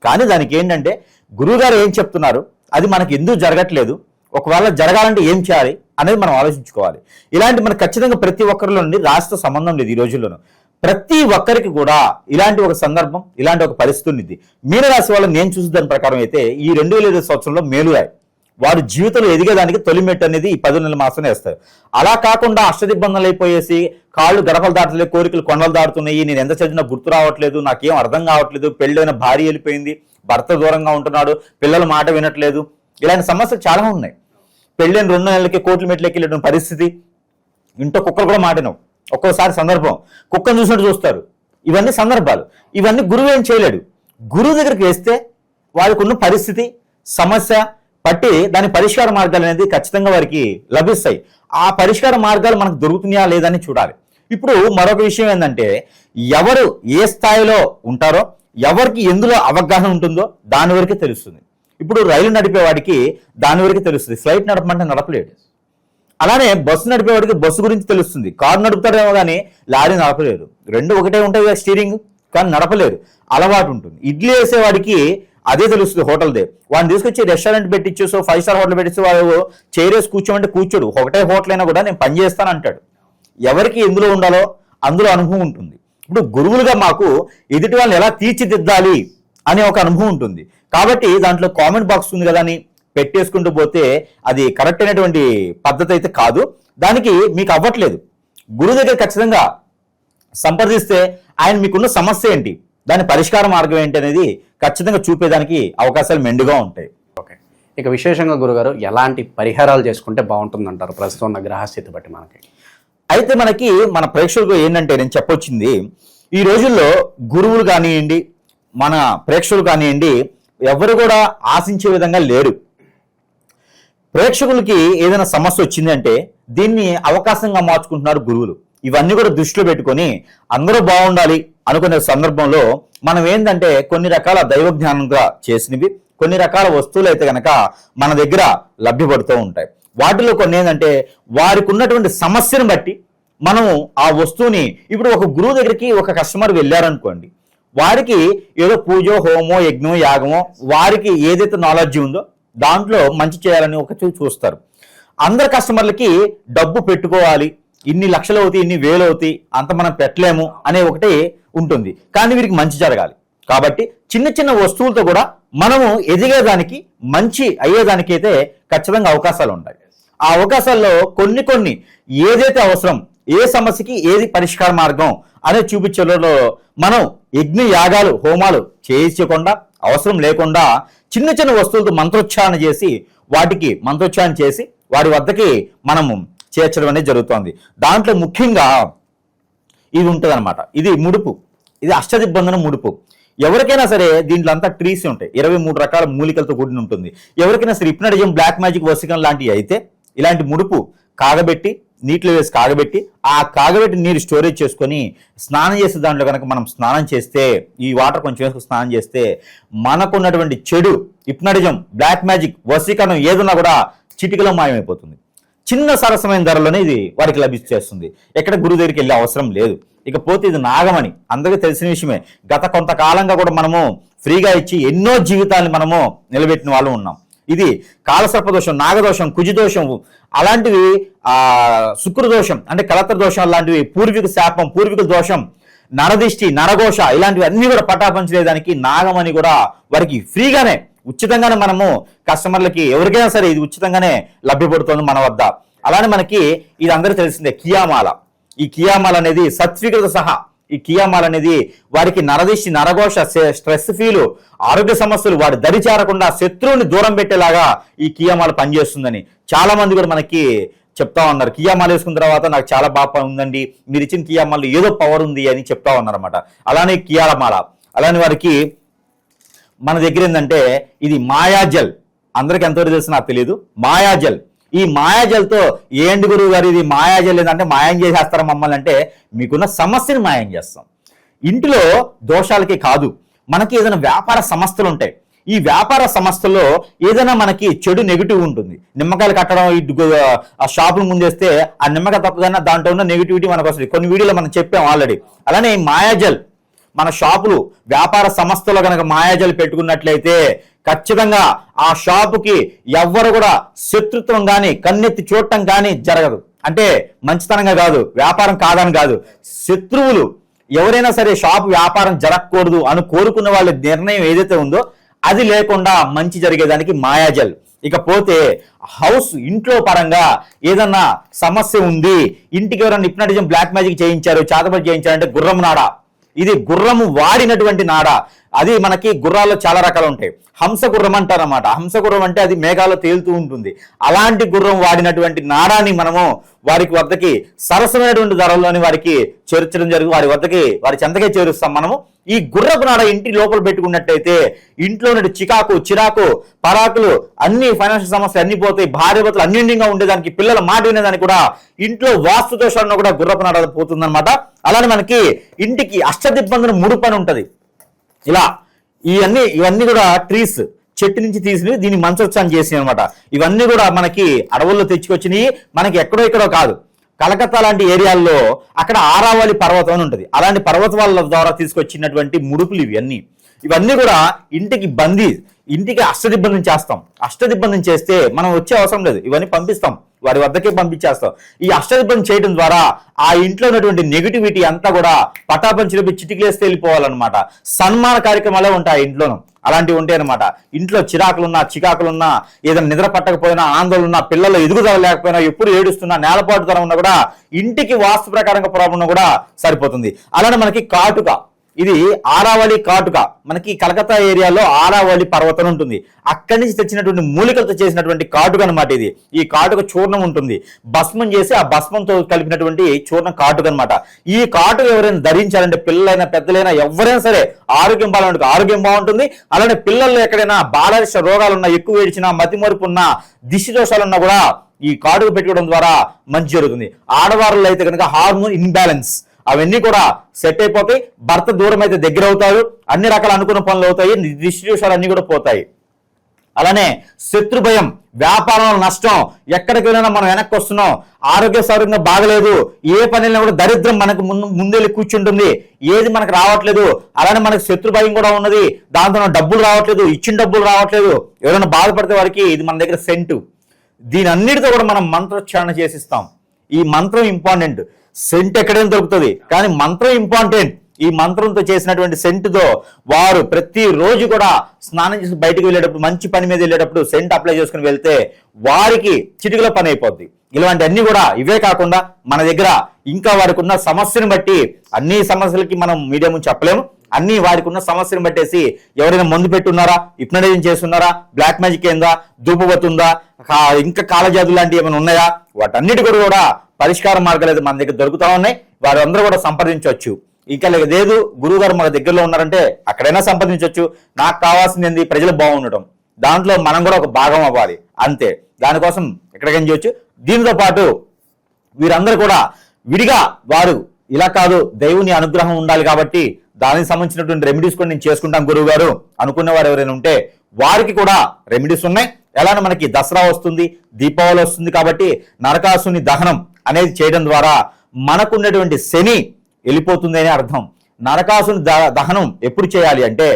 కానీ దానికి ఏంటంటే గురువు గారు ఏం చెప్తున్నారు, అది మనకి ఎందుకు జరగట్లేదు, ఒకవేళ జరగాలంటే ఏం చేయాలి అనేది మనం ఆలోచించుకోవాలి. ఇలాంటి మనకు ఖచ్చితంగా ప్రతి ఒక్కరిలో నుండి రాష్ట్ర సంబంధం లేదు. ఈ రోజుల్లోనూ ప్రతి ఒక్కరికి కూడా ఇలాంటి ఒక సందర్భం, ఇలాంటి ఒక పరిస్థితి ఉంది. మీనరాశి వాళ్ళు నేను చూసిన దాని ప్రకారం అయితే ఈ 2020 సంవత్సరంలో మేలురాయి. వారు జీవితంలో ఎదిగేదానికి తొలిమెట్టు అనేది ఈ 10 నెలల మాసమే వేస్తారు. అలా కాకుండా అష్టదిబ్బందులు అయిపోయేసి కాళ్ళు గడపలు దాటలేదు, కోరికలు కొండలు దాటుతున్నాయి, నేను ఎంత చదివినా గుర్తు రావట్లేదు, నాకేం అర్థం కావట్లేదు, పెళ్ళైన భార్య వెళ్ళిపోయింది, భర్త దూరంగా ఉంటున్నాడు, పిల్లల మాట వినట్లేదు, ఇలాంటి సమస్యలు చాలా ఉన్నాయి. పెళ్ళైన 2 నెలలకి కోట్ల మెట్లు ఎక్కిలేటువంటి పరిస్థితి, ఇంట్లో కుక్కలు కూడా మాటినవు, ఒక్కోసారి సందర్భం కుక్కను చూసినట్టు చూస్తారు. ఇవన్నీ సందర్భాలు. ఇవన్నీ గురువు ఏం చేయలేడు. గురువు దగ్గరికి వేస్తే వారికి ఉన్న పరిస్థితి, సమస్య పట్టి దాని పరిష్కార మార్గాలు అనేది ఖచ్చితంగా వారికి లభిస్తాయి. ఆ పరిష్కార మార్గాలు మనకు దొరుకుతున్నాయా లేదని చూడాలి. ఇప్పుడు మరొక విషయం ఏంటంటే ఎవరు ఏ స్థాయిలో ఉంటారో, ఎవరికి ఎందులో అవగాహన ఉంటుందో దాని వరకే తెలుస్తుంది. ఇప్పుడు రైలు నడిపేవాడికి దాని వరకే తెలుస్తుంది, ఫ్లైట్ నడపమంటే నడపలేడు. అలానే బస్సు నడిపేవాడికి బస్సు గురించి తెలుస్తుంది, కారు నడుపుతాడేమో కానీ లారీ నడపలేరు. రెండు ఒకటే ఉంటాయి స్టీరింగ్, కానీ నడపలేరు, అలవాటు ఉంటుంది. ఇడ్లీ వేసేవాడికి అదే తెలుస్తుంది, హోటల్దే. వాడిని తీసుకొచ్చి రెస్టారెంట్ పెట్టించేసో 5 స్టార్ హోటల్ పెట్టించో వాడు చైరేసి కూర్చోమంటే కూర్చోడు. ఒకటే హోటల్ అయినా కూడా నేను పని చేస్తాను అంటాడు. ఎవరికి ఎందులో ఉండాలో అందులో అనుభవం ఉంటుంది. ఇప్పుడు గురువులుగా మాకు ఎదుటి వాళ్ళని ఎలా తీర్చిదిద్దాలి అనే ఒక అనుభవం ఉంటుంది. కాబట్టి దాంట్లో కామెంట్ బాక్స్ ఉంది కదా అని పెట్టేసుకుంటూ పోతే అది కరెక్ట్ అయినటువంటి పద్ధతి అయితే కాదు. దానికి మీకు అవ్వట్లేదు. గురువు దగ్గర ఖచ్చితంగా సంప్రదిస్తే ఆయన మీకున్న సమస్య ఏంటి, దాని పరిష్కార మార్గం ఏంటి అనేది ఖచ్చితంగా చూపేదానికి అవకాశాలు మెండుగా ఉంటాయి. ఓకే, ఇక విశేషంగా గురుగారు ఎలాంటి పరిహారాలు చేసుకుంటే బాగుంటుందంటారు ప్రస్తుతం ఉన్న గ్రహస్థితి బట్టి మనకి? అయితే మనకి మన ప్రేక్షకులకు ఏంటంటే నేను చెప్పొచ్చింది, ఈ రోజుల్లో గురువులు కానివ్వండి, మన ప్రేక్షకులు కానివ్వండి, ఎవరు కూడా ఆశించే విధంగా లేరు. ప్రేక్షకులకి ఏదైనా సమస్య వచ్చిందంటే దీన్ని అవకాశంగా మార్చుకుంటున్నారు గురువులు. ఇవన్నీ కూడా దృష్టిలో పెట్టుకొని అందరూ బాగుండాలి అనుకునే సందర్భంలో మనం ఏంటంటే కొన్ని రకాల దైవ జ్ఞానంగా చేసినవి, కొన్ని రకాల వస్తువులు అయితే కనుక మన దగ్గర లభ్యపడుతూ ఉంటాయి. వాటిలో కొన్ని ఏంటంటే వారికి ఉన్నటువంటి సమస్యను బట్టి మనము ఆ వస్తువుని, ఇప్పుడు ఒక గురువు దగ్గరికి ఒక కస్టమర్ వెళ్ళారనుకోండి, వారికి ఏదో పూజో హోమో యజ్ఞమో యాగమో వారికి ఏదైతే నాలెడ్జ్ ఉందో దాంట్లో మంచి చేయాలని ఒక చూస్తారు. అందరు కస్టమర్లకి డబ్బు పెట్టుకోవాలి, ఇన్ని లక్షలు అవుతాయి, ఇన్ని వేలు అవుతాయి, అంత మనం పెట్టలేము అనే ఒకటి ఉంటుంది. కానీ వీరికి మంచి జరగాలి కాబట్టి చిన్న చిన్న వస్తువులతో కూడా మనము ఎదిగేదానికి, మంచి అయ్యేదానికి అయితే ఖచ్చితంగా అవకాశాలు ఉంటాయి. ఆ అవకాశాల్లో కొన్ని ఏదైతే అవసరం, ఏ సమస్యకి ఏది పరిష్కార మార్గం అనేది చూపించేలో మనం యజ్ఞ యాగాలు హోమాలు చేయించకుండా, అవసరం లేకుండా చిన్న చిన్న వస్తువులతో మంత్రోచ్చారణ చేసి, వాటికి మంత్రోచ్చారణ చేసి వాడి వద్దకి మనము చేర్చడం అనేది జరుగుతుంది. దాంట్లో ముఖ్యంగా ఇది ఉంటుంది అనమాట. ఇది ముడుపు, ఇది అష్టదిబ్బందన ముడుపు. ఎవరికైనా సరే దీంట్లో అంతా ట్రీస్ ఉంటాయి, 23 రకాల మూలికలతో కూడిన ఉంటుంది. ఎవరికైనా సరే హిప్నటిజం, బ్లాక్ మ్యాజిక్, వశీకరణ లాంటివి అయితే ఇలాంటి ముడుపు కాగబెట్టి, నీటిలో వేసి కాగబెట్టి, ఆ కాగబెట్టి నీరు స్టోరేజ్ చేసుకొని స్నానం చేసే దాంట్లో కనుక మనం స్నానం చేస్తే, ఈ వాటర్ కొంచెం వేసుకుని స్నానం చేస్తే మనకున్నటువంటి చెడు, హిప్నటిజం, బ్లాక్ మ్యాజిక్, వశీకరణం ఏదున్నా కూడా చిటికలో మాయమైపోతుంది. చిన్న సరసమైన ధరలోనే ఇది వారికి లభించేస్తుంది. ఎక్కడ గురువు దగ్గరికి వెళ్ళే అవసరం లేదు. ఇకపోతే ఇది నాగమణి, అందరికీ తెలిసిన విషయమే. గత కొంతకాలంగా కూడా మనము ఫ్రీగా ఇచ్చి ఎన్నో జీవితాన్ని మనము నిలబెట్టిన వాళ్ళు ఉన్నాం. ఇది కాలసర్పదోషం, నాగదోషం, కుజిదోషం అలాంటివి, శుక్రదోషం అంటే కలత్ర దోషం లాంటివి, పూర్వీక శాపం, పూర్వీక దోషం, నరదిష్టి, నరఘోష ఇలాంటివి అన్ని కూడా పటాపంచలేదానికి నాగమణి కూడా వారికి ఫ్రీగానే, ఉచితంగానే మనము కస్టమర్లకి ఎవరికైనా సరే ఇది ఉచితంగానే లభ్యపడుతుంది మన వద్ద. అలానే మనకి ఇది అందరికీ తెలిసిందే కియామాల. ఈ కియామాల అనేది సత్వికత సహా, ఈ కియామాల అనేది వారికి నరదిష్టి, నరఘోష, స్ట్రెస్ ఫీలు, ఆరోగ్య సమస్యలు వాడి దరి చేరకుండా శత్రువుని దూరం పెట్టేలాగా ఈ కియామాల పనిచేస్తుందని చాలా మంది కూడా మనకి చెప్తా ఉన్నారు. కియామాల వేసుకున్న తర్వాత నాకు చాలా బాగా ఉందండి, మీరు ఇచ్చిన కియామాలలో ఏదో పవర్ ఉంది అని చెప్తా ఉన్నారన్నమాట. అలానే కియామాల, అలానే వారికి మన దగ్గర ఏంటంటే ఇది మాయాజల్, అందరికి ఎంతవరకు తెలుసు నాకు తెలియదు. మాయాజల్, ఈ మాయాజల్తో ఏంటి గురువు గారు ఇది మాయాజల్ ఏంటంటే మాయం చేసేస్తారా మమ్మల్ని అంటే, మీకున్న సమస్యని మాయం చేస్తాం. ఇంటిలో దోషాలకి కాదు, మనకి ఏదైనా వ్యాపార సంస్థలు ఉంటాయి. ఈ వ్యాపార సంస్థల్లో ఏదైనా మనకి చెడు నెగిటివ్ ఉంటుంది. నిమ్మకాయలు కట్టడం, ఆ షాపులు ముందేస్తే ఆ నిమ్మకాయ తప్పదన్నా దాంట్లో ఉన్న నెగిటివిటీ మనకు వస్తుంది. కొన్ని వీడియోలో మనం చెప్పాం ఆల్రెడీ. అలానే మాయాజల్, మన షాపులు, వ్యాపార సంస్థలో కనుక మాయాజాలు పెట్టుకున్నట్లయితే ఖచ్చితంగా ఆ షాపుకి ఎవ్వరు కూడా శత్రుత్వం కానీ, కన్నెత్తి చూడటం కానీ జరగదు. అంటే మంచితనంగా కాదు, వ్యాపారం కాదని కాదు, శత్రువులు ఎవరైనా సరే షాపు వ్యాపారం జరగకూడదు అని కోరుకున్న వాళ్ళ నిర్ణయం ఏదైతే ఉందో అది లేకుండా మంచి జరిగేదానికి మాయాజల్. ఇకపోతే హౌస్, ఇంట్లో పరంగా ఏదన్నా సమస్య ఉంది, ఇంటికి ఎవరైనా హిప్నటిజం, బ్లాక్ మ్యాజిక్ చేయించారు, చేతబడి చేయించారంటే గుర్రం నాడ, ఇది గుర్రము వాడినటువంటి నాడ. అది మనకి గుర్రాల్లో చాలా రకాలు ఉంటాయి. హంస గుర్రం అంటారు అన్నమాట. హంస గుర్రం అంటే అది మేఘాల్లో తేలుతూ ఉంటుంది. అలాంటి గుర్రం వాడినటువంటి నాడాన్ని మనము వారికి వద్దకి సరసమైనటువంటి ధరల్లోని వారికి చేర్చడం జరిగి వారి వద్దకి, వారి చెంతకే చేరుస్తాం మనము. ఈ గుర్రపు నాడ ఇంటి లోపల పెట్టుకున్నట్టయితే ఇంట్లో నుండి చికాకు, చిరాకు, పరాకులు, అన్ని ఫైనాన్షియల్ సమస్యలు అన్ని పోతాయి. భార్య భర్తలు అన్యోన్యంగా ఉండేదానికి, పిల్లల మాట వినేదానికి కూడా, ఇంట్లో వాస్తు దోషాలను కూడా గుర్రపు నాడ పోతుందన్నమాట. అలానే మనకి ఇంటికి అష్టదిబ్బందన ముడుపు అని ఉంటది. ఇలా ఇవన్నీ కూడా ట్రీస్, చెట్టు నుంచి తీసినవి, దీన్ని మంచోత్సవం చేసినవి అనమాట. ఇవన్నీ కూడా మనకి అడవుల్లో తెచ్చుకొచ్చినవి, మనకి ఎక్కడో కాదు, కలకత్తా లాంటి ఏరియాల్లో అక్కడ ఆరావళి పర్వతం అని ఉంటుంది. అలాంటి పర్వతాల ద్వారా తీసుకొచ్చినటువంటి ముడుపులు ఇవన్నీ కూడా ఇంటికి అష్టదిబ్బందం చేస్తాం. అష్టదిబ్బందం చేస్తే మనం వచ్చే అవసరం లేదు, ఇవన్నీ పంపిస్తాం, వారి వద్దకే పంపించేస్తాం. ఈ అష్టదిబ్బందం చేయడం ద్వారా ఆ ఇంట్లో ఉన్నటువంటి నెగిటివిటీ అంతా కూడా పటాపంచులపై చిటికలేస్తే వెళ్ళిపోవాలన్నమాట. సన్మాన కార్యక్రమాలే ఉంటాయి ఇంట్లోనూ, అలాంటివి ఉంటాయి అనమాట. ఇంట్లో చికాకులున్నా, ఏదైనా నిద్ర పట్టకపోయినా, ఆందోళన ఉన్నా, పిల్లలు ఎదుగుదల లేకపోయినా, ఎప్పుడు ఏడుస్తున్నా, నేలపాటుతనం ఉన్నా కూడా, ఇంటికి వాస్తు ప్రకారంగా ప్రాబ్లం ఉన్నా కూడా సరిపోతుంది. అలానే మనకి కాటుక, ఇది ఆరావళి కాటుక, మనకి కలకత్తా ఏరియాలో ఆరావళి పర్వతం ఉంటుంది. అక్కడి నుంచి తెచ్చినటువంటి మూలికలతో చేసినటువంటి కాటుక అనమాట. ఇది ఈ కాటుక చూర్ణం ఉంటుంది, భస్మం చేసి ఆ భస్మంతో కలిపినటువంటి చూర్ణం కాటుక అనమాట. ఈ కాటుక ఎవరైనా ధరించాలంటే, పిల్లలైనా పెద్దలైనా ఎవరైనా సరే ఆరోగ్యం బాగుంటుంది. అలానే పిల్లల్లో ఎక్కడైనా బాలరిష్ట రోగాలున్నా, ఎక్కువ ఏడ్చినా, మతిమరుపు ఉన్నా, దిష్టి దోషాలున్నా కూడా ఈ కాటుక పెట్టుకోవడం ద్వారా మంచి జరుగుతుంది. ఆడవారిలో అయితే కనుక హార్మోన్ ఇన్బ్యాలెన్స్ అవన్నీ కూడా సెట్ అయిపోతాయి. భర్త దూరం అయితే దగ్గర అవుతారు, అన్ని రకాల అనుకున్న పనులు అవుతాయి, దిష్టి దోషాలు అన్ని కూడా పోతాయి. అలానే శత్రు భయం, వ్యాపారంలో నష్టం, ఎక్కడికి వెళ్ళినా మనం వెనక్కి వస్తున్నాం, ఆరోగ్య సౌకర్యంగా బాగలేదు, ఏ పనిలో కూడా దరిద్రం మనకు ముందెళ్ళి కూర్చుంటుంది, ఏది మనకు రావట్లేదు, అలానే మనకు శత్రు భయం కూడా ఉన్నది, దాంతో డబ్బులు రావట్లేదు, ఇచ్చిన డబ్బులు రావట్లేదు, ఎవరైనా బాధపడితే వారికి ఇది మన దగ్గర సెంటు. దీని అన్నిటితో కూడా మనం మంత్రోచ్చారణ చేసిస్తాం. ఈ మంత్రం ఇంపార్టెంట్. సెంట్ ఎక్కడైనా దొరుకుతుంది, కానీ మంత్రం ఇంపార్టెంట్. ఈ మంత్రంతో చేసినటువంటి సెంటుతో వారు ప్రతిరోజు కూడా స్నానం చేసి బయటకు వెళ్ళేటప్పుడు, మంచి పని మీద వెళ్ళేటప్పుడు సెంట్ అప్లై చేసుకుని వెళ్తే వారికి చిటికలో పని అయిపోద్ది. ఇలాంటి అన్ని కూడా ఇవే కాకుండా మన దగ్గర ఇంకా వారికి ఉన్న సమస్యను బట్టి, అన్ని సమస్యలకి మనం మీడియా ముందు చెప్పలేము, అన్ని వారికి ఉన్న సమస్యను బట్టేసి ఎవరైనా మందు పెట్టున్నారా, హిప్నటైజింగ్ చేస్తున్నారా, బ్లాక్ మ్యాజిక్ ఏందా, ధూపవతి ఉందా, ఇంకా కాలజాదు లాంటివి ఏమైనా ఉన్నాయా, వాటన్నిటి కూడా పరిష్కార మార్గాలు మన దగ్గర దొరుకుతా ఉన్నాయి. వారందరూ కూడా సంప్రదించవచ్చు. ఇంకా లేదు గురువు గారు మన దగ్గరలో ఉన్నారంటే అక్కడైనా సంప్రదించవచ్చు. నాకు కావాల్సింది ఏంది, ప్రజలు బాగుండటం, దాంట్లో మనం కూడా ఒక భాగం అవ్వాలి, అంతే. దానికోసం ఎక్కడికైనా చేయొచ్చు. దీనితో పాటు వీరందరూ కూడా విడిగా వారు ఇలా కాదు, దేవుని అనుగ్రహం ఉండాలి కాబట్టి దానికి సంబంధించినటువంటి రెమెడీస్ కూడా నేను చేసుకుంటాం గురువు గారు అనుకునే వారు ఎవరైనా ఉంటే వారికి కూడా రెమెడీస్ ఉన్నాయి. ఎలానో మనకి దసరా వస్తుంది, దీపావళి వస్తుంది కాబట్టి నరకాసుని దహనం అనేది చేయడం ద్వారా మనకున్నటువంటి శని వెళ్ళిపోతుంది అని అర్థం. నరకాసుని దహనం ఎప్పుడు చేయాలి అంటే,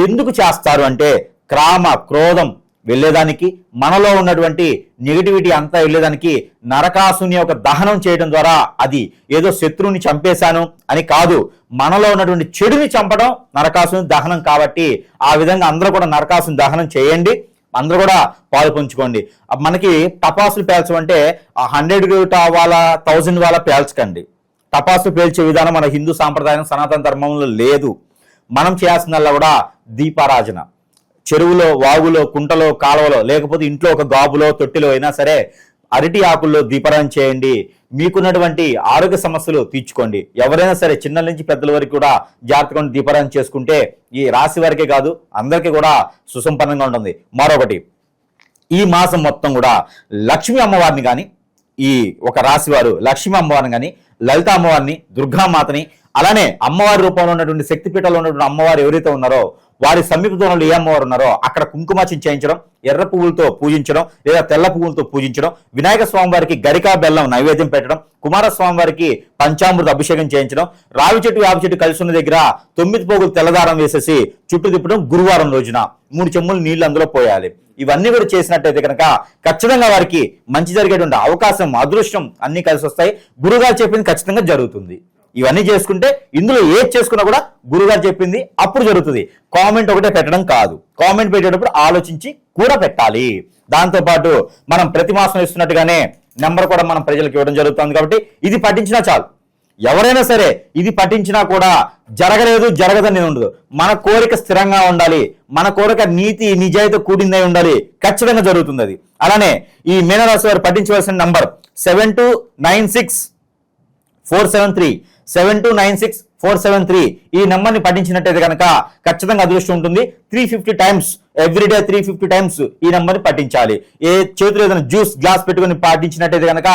ఎందుకు చేస్తారు అంటే, క్రామ క్రోధం వెళ్ళేదానికి, మనలో ఉన్నటువంటి నెగిటివిటీ అంతా వెళ్ళేదానికి నరకాసుని యొక్క దహనం చేయడం ద్వారా, అది ఏదో శత్రువుని చంపేశాను అని కాదు, మనలో ఉన్నటువంటి చెడుని చంపడం నరకాసుని దహనం. కాబట్టి ఆ విధంగా అందరూ కూడా నరకాసుని దహనం చేయండి, అందరూ కూడా పాలు పంచుకోండి. మనకి టపాసులు పేల్చమంటే 100 వాళ్ళ 1000 వాళ్ళ పేల్చకండి. టపాసులు పేల్చే విధానం మన హిందూ సాంప్రదాయం సనాతన ధర్మంలో లేదు. మనం చేయాల్సిందల్లా కూడా దీపారాజన, చెరువులో, వాగులో, కుంటలో, కాలువలో, లేకపోతే ఇంట్లో ఒక గాబులో, తొట్టిలో అయినా సరే అరటి ఆకుల్లో దీపారాజన చేయండి. మీకున్నటువంటి ఆరోగ్య సమస్యలు తీర్చుకోండి. ఎవరైనా సరే చిన్నల నుంచి పెద్దల వరకు కూడా జాగ్రత్తగా దీపారాజన చేసుకుంటే ఈ రాశి వారికే కాదు అందరికీ కూడా సుసంపన్నంగా ఉంటుంది. మరొకటి, ఈ మాసం మొత్తం కూడా లక్ష్మీ అమ్మవారిని కానీ, ఈ ఒక రాశి వారు లక్ష్మీ అమ్మవారిని కానీ, లలిత అమ్మవారిని, దుర్గామాతని, అలానే అమ్మవారి రూపంలో ఉన్నటువంటి శక్తిపీఠంలో ఉన్నటువంటి అమ్మవారు ఎవరైతే ఉన్నారో వారి సమీప దూరంలో ఏ అమ్మవారు ఉన్నారో అక్కడ కుంకుమార్చన చేయించడం, ఎర్ర పువ్వులతో పూజించడం లేదా తెల్ల పువ్వులతో పూజించడం, వినాయక స్వామి వారికి గరికా బెల్లం నైవేద్యం పెట్టడం, కుమారస్వామి వారికి పంచామృత అభిషేకం చేయించడం, రావి చెట్టు వేప చెట్టు కలిసి ఉన్న దగ్గర 9 పోగులు తెల్లదారం వేసేసి చుట్టూ తిప్పడం, గురువారం రోజున 3 చెంబులు నీళ్లు అందులో పోయాలి. ఇవన్నీ కూడా చేసినట్టయితే కనుక ఖచ్చితంగా వారికి మంచి జరిగేటువంటి అవకాశం, అదృష్టం అన్ని కలిసి వస్తాయి. గురుగారు చెప్పింది ఖచ్చితంగా జరుగుతుంది. ఇవన్నీ చేసుకుంటే ఇందులో ఏది చేసుకున్నా కూడా గురుగారు చెప్పింది అప్పుడు జరుగుతుంది. కామెంట్ ఒకటే పెట్టడం కాదు, కామెంట్ పెట్టేటప్పుడు ఆలోచించి కూడా పెట్టాలి. దాంతోపాటు మనం ప్రతి మాసం ఇస్తున్నట్టుగానే నెంబర్ కూడా మనం ప్రజలకు ఇవ్వడం జరుగుతుంది. కాబట్టి ఇది పఠించినా చాలు. ఎవరైనా సరే ఇది పఠించినా కూడా జరగలేదు జరగదని ఉండదు. మన కోరిక స్థిరంగా ఉండాలి, మన కోరిక నీతి నిజాయితీ కూడిందై ఉండాలి, ఖచ్చితంగా జరుగుతుంది అది. అలానే ఈ మీనరాశి వారు పఠించవలసిన నంబర్ 7296-473 ఈ నెంబర్ని పఠించినట్టయితే కనుక ఖచ్చితంగా అదృష్టం ఉంటుంది. 350 టైమ్స్ ఎవ్రీడే 350 టైమ్స్ ఈ నెంబర్ని పఠించాలి. ఏ చేతిలో ఏదైనా జ్యూస్ గ్లాస్ పెట్టుకుని పాటించినట్టయితే కనుక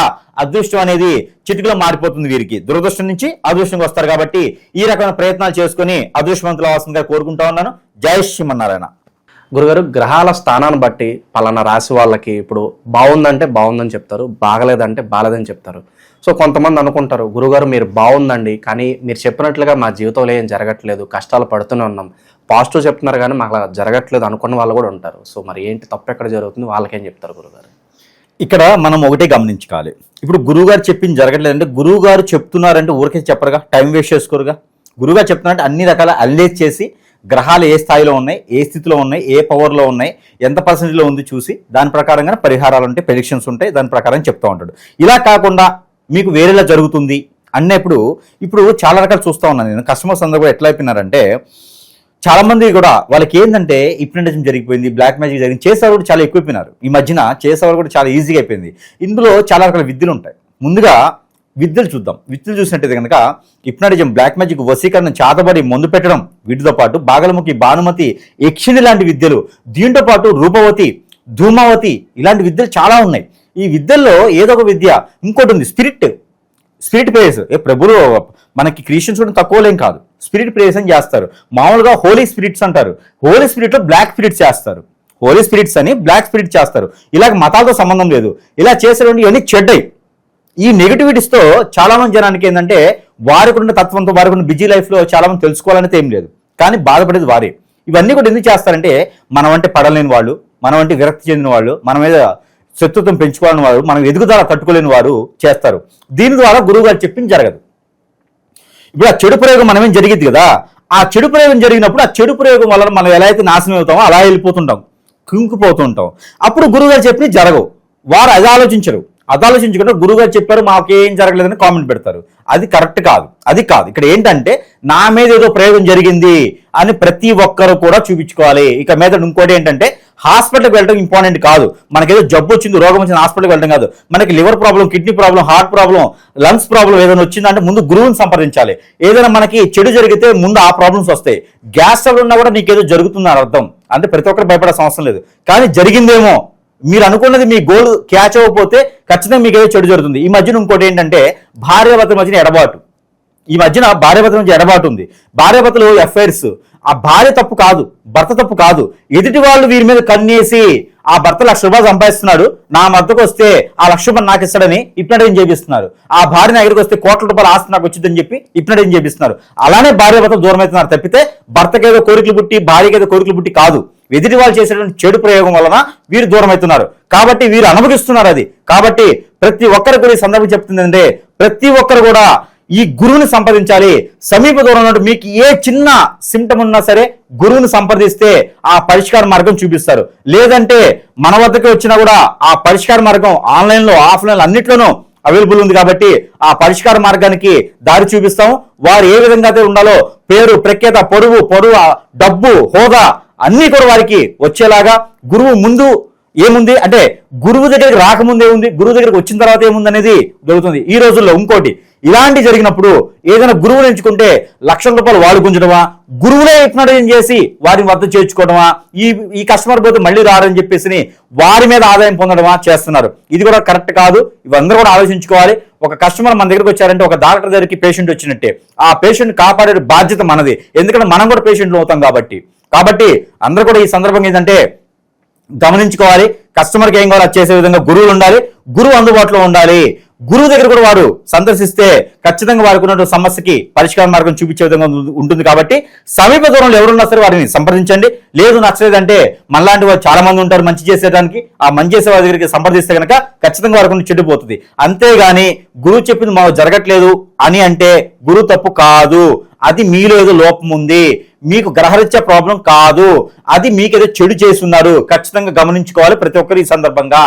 అదృష్టం అనేది చిటికలో మారిపోతుంది. వీరికి దురదృష్టం నుంచి అదృష్టంగా వస్తారు. కాబట్టి ఈ రకమైన ప్రయత్నాలు చేసుకుని అదృష్టవంతులు అవ్వాల్సిందిగా కోరుకుంటా ఉన్నాను. జై శ్రీమన్నారాయణ. గురుగారు, గ్రహాల స్థానాన్ని బట్టి పలానా రాశి వాళ్ళకి ఇప్పుడు బాగుందంటే బాగుందని చెప్తారు, బాగలేదంటే బాగలేదని చెప్తారు. సో కొంతమంది అనుకుంటారు, గురుగారు మీరు బాగుందండి, కానీ మీరు చెప్పినట్లుగా మా జీవితంలో ఏం జరగట్లేదు, కష్టాలు పడుతూనే ఉన్నాం, పాజిటివ్ చెప్తున్నారు కానీ మాకు అలా జరగట్లేదు అనుకున్న వాళ్ళు కూడా ఉంటారు. సో మరి ఏంటి తప్పు ఎక్కడ జరుగుతుంది, వాళ్ళకేం చెప్తారు గురుగారు? ఇక్కడ మనం ఒకటే గమనించుకోవాలి. ఇప్పుడు గురువుగారు చెప్పింది జరగట్లేదంటే గురువుగారు చెప్తున్నారంటే ఊరికే చెప్పరుగా, టైం వేస్ట్ చేసుకోరుగా. గురువుగారు చెప్తున్నారంటే అన్ని రకాల అనలైజ్ చేసి గ్రహాలు ఏ స్థాయిలో ఉన్నాయి, ఏ స్థితిలో ఉన్నాయి, ఏ పవర్లో ఉన్నాయి, ఎంత పర్సెంటేజ్లో ఉంది చూసి దాని ప్రకారంగా పరిహారాలు ఉంటాయి, ప్రెడిక్షన్స్ ఉంటాయి, దాని ప్రకారం చెప్తూ ఉంటాడు. ఇలా కాకుండా మీకు వేరేలా జరుగుతుంది అన్నప్పుడు ఇప్పుడు చాలా రకాలు చూస్తూ ఉన్నాను నేను. కస్టమర్స్ అందరూ కూడా ఎట్లా అయిపోయినారంటే, చాలా మంది కూడా వాళ్ళకి ఏంటంటే హిప్నటిజం జరిగిపోయింది, బ్లాక్ మ్యాజిక్ జరిగింది, చేసేవారు కూడా చాలా ఎక్కువైపోయినారు. ఈ మధ్యన చేసేవారు కూడా చాలా ఈజీగా అయిపోయింది. ఇందులో చాలా రకాల విద్యలు ఉంటాయి. ముందుగా విద్యలు చూద్దాం. విద్యలు చూసినట్టయితే కనుక హిప్నటిజం, బ్లాక్ మ్యాజిక్, వశీకరణ, చాతబడి, మందు పెట్టడం, వీటితో పాటు బాగలముఖి, భానుమతి, యక్షిణి లాంటి విద్యలు, దీంతో పాటు రూపవతి, ధూమావతి ఇలాంటి విద్యలు చాలా ఉన్నాయి. ఈ విద్యల్లో ఏదో ఒక విద్య ఇంకోటి ఉంది, స్పిరిట్ ప్రేయర్స్. ప్రభులు మనకి క్రిస్టియన్స్ కూడా తక్కువలేం కాదు, స్పిరిట్ ప్రేయర్స్ అని చేస్తారు. మామూలుగా హోలీ స్పిరిట్స్ అంటారు. హోలీ స్పిరిట్లో బ్లాక్ స్పిరిట్స్ చేస్తారు. హోలీ స్పిరిట్స్ అని బ్లాక్ స్పిరిట్ చేస్తారు. ఇలాగ మతాలతో సంబంధం లేదు. ఇలా చేసేటువంటి ఇవన్నీ చెడ్డయి. ఈ నెగిటివిటీస్తో చాలా మంది జనానికి ఏంటంటే వారికి ఉన్న తత్వంతో, వారికి ఉన్న బిజీ లైఫ్లో చాలా మంది తెలుసుకోవాలనేది ఏం లేదు, కానీ బాధపడేది వారే. ఇవన్నీ కూడా ఎందుకు చేస్తారంటే మనం అంటే పడలేని వాళ్ళు, మనం అంటే విరక్తి చెందిన వాళ్ళు, మన మీద శత్రుత్వం పెంచుకోవాలని వారు, మనం ఎదుగుదల తట్టుకోలేని వారు చేస్తారు. దీని ద్వారా గురువు గారు చెప్పింది జరగదు. ఇప్పుడు ఆ చెడు ప్రయోగం మనమేం జరిగింది కదా, ఆ చెడు ప్రయోగం జరిగినప్పుడు ఆ చెడు ప్రయోగం వల్ల మనం ఎలా అయితే నాశనం అవుతామో అలా వెళ్ళిపోతుంటాం, కుంగిపోతుంటాం. అప్పుడు గురువు గారు చెప్పి జరగవు. వారు అది ఆలోచించకుండా గురువు గారు చెప్పారు మాకేం జరగలేదని కామెంట్ పెడతారు. అది కరెక్ట్ కాదు. అది కాదు. ఇక్కడ ఏంటంటే నా మీద ఏదో ప్రయోగం జరిగింది అని ప్రతి ఒక్కరు కూడా చూపించుకోవాలి. ఇక మీద ఇంకోటి ఏంటంటే హాస్పిటల్కి వెళ్ళడం ఇంపార్టెంట్ కాదు. మనకేదో జబ్బు వచ్చింది, రోగం వచ్చింది, హాస్పిటల్కి వెళ్ళడం కాదు. మనకి liver problem, kidney problem, heart problem, lungs problem ఏదైనా వచ్చిందంటే ముందు గురువుని సంప్రదించాలి. ఏదైనా మనకి చెడు జరిగితే ముందు ఆ ప్రాబ్లమ్స్ వస్తాయి. గ్యాస్ ట్రబుల్ ఉన్నా కూడా నీకేదో జరుగుతుందని అర్థం. అంటే ప్రతి ఒక్కరు భయపడాల్సిన అవసరం లేదు. కానీ జరిగిందేమో, మీరు అనుకున్నది మీ గోల్ క్యాచ్ అవ్వకపోతే ఖచ్చితంగా మీకు ఏదో చెడు జరుగుతుంది. ఈ మధ్యన ఇంకోటి ఏంటంటే భార్యాభర్తల మధ్యన ఎడబాటు. ఈ మధ్యన భార్యాభర్తల మధ్య ఎడబాటు ఉంది. భార్యాభర్తలు అఫైర్స్. ఆ భార్య తప్పు కాదు, భర్త తప్పు కాదు. ఎదుటి వాళ్ళు వీరి మీద కన్నేసి ఆ భర్త ₹1,00,000 సంపాదిస్తున్నాడు, నా మద్దతుకు వస్తే ఆ ₹1,00,000 నాకు ఇస్తాడని ఇప్పినడేం చేపిస్తున్నారు. ఆ భార్య నా దగ్గరికి వస్తే ₹1,00,00,000 ఆస్తి నాకు వచ్చిందని చెప్పి ఇప్పినడేం చేపిస్తున్నారు. అలానే భార్య భర్త దూరం అవుతున్నారు తప్పితే భర్తకేదో కోరికలు పుట్టి భార్యకేదో కోరికలు పుట్టి కాదు. ఎదుటి వాళ్ళు చేసేటువంటి చెడు ప్రయోగం వలన వీరు దూరం అవుతున్నారు. కాబట్టి వీరు అనుభవిస్తున్నారు అది. కాబట్టి ప్రతి ఒక్కరు కూడా ఈ సందర్భం చెప్తుందంటే ప్రతి ఒక్కరు కూడా ఈ గురువుని సంప్రదించాలి. సమీప దూరంలో మీకు ఏ చిన్న సిమ్టమ్ ఉన్నా సరే గురువుని సంప్రదిస్తే ఆ పరిష్కార మార్గం చూపిస్తారు. లేదంటే మన వద్దకు వచ్చినా కూడా ఆ పరిష్కార మార్గం ఆన్లైన్లో, ఆఫ్లైన్లో అన్నిట్లోనూ అవైలబుల్ ఉంది. కాబట్టి ఆ పరిష్కార మార్గానికి దారి చూపిస్తాము. వారు ఏ విధంగా అయితే ఉండాలో పేరు, ప్రఖ్యాత, పొరుగు, డబ్బు, హోదా అన్నీ కూడా వారికి వచ్చేలాగా గురువు ముందు ఏముంది అంటే గురువు దగ్గరికి రాకముందు ఏముంది, గురువు దగ్గరికి వచ్చిన తర్వాత ఏముంది అనేది జరుగుతుంది. ఈ రోజుల్లో ఇంకోటి ఇలాంటి జరిగినప్పుడు ఏదైనా గురువుని ఎంచుకుంటే ₹1,00,000 వాడు గుంజడమా, గురువులే ఇప్పినడేం చేసి వారిని వద్ద చేర్చుకోవడమా, ఈ కస్టమర్ పోతే మళ్ళీ రారని చెప్పేసి వారి మీద ఆదాయం పొందడమా చేస్తున్నారు. ఇది కూడా కరెక్ట్ కాదు. ఇవందరూ కూడా ఆలోచించుకోవాలి. ఒక కస్టమర్ మన దగ్గరికి వచ్చారంటే ఒక డాక్టర్ దగ్గరికి పేషెంట్ వచ్చినట్టే. ఆ పేషెంట్ కాపాడే బాధ్యత మనది. ఎందుకంటే మనం కూడా పేషెంట్లు అవుతాం కాబట్టి అందరూ కూడా ఈ సందర్భంగా ఏంటంటే గమనించుకోవాలి. కస్టమర్కి ఏం కావాలో చేసే విధంగా గురువులు ఉండాలి, గురువు అందుబాటులో ఉండాలి. గురువు దగ్గర కూడా వారు సందర్శిస్తే ఖచ్చితంగా వారికి ఉన్నటువంటి సమస్యకి పరిష్కార మార్గం చూపించే విధంగా ఉంటుంది. కాబట్టి సమీప దూరంలో ఎవరున్నా సరే వారిని సంప్రదించండి. లేదు నచ్చలేదంటే మనలాంటి వారు చాలా మంది ఉంటారు మంచి చేసేదానికి. ఆ మంచి చేసే వారి దగ్గరికి సంప్రదిస్తే కనుక ఖచ్చితంగా వారికి చెడిపోతుంది. అంతేగాని గురువు చెప్పింది మాకు జరగట్లేదు అని అంటే గురువు తప్పు కాదు. అది మీలో ఏదో లోపం ఉంది, మీకు గ్రహరీత్యా ప్రాబ్లం కాదు, అది మీకేదో చెడు చేస్తున్నారు. ఖచ్చితంగా గమనించుకోవాలి ప్రతి ఒక్కరు ఈ సందర్భంగా.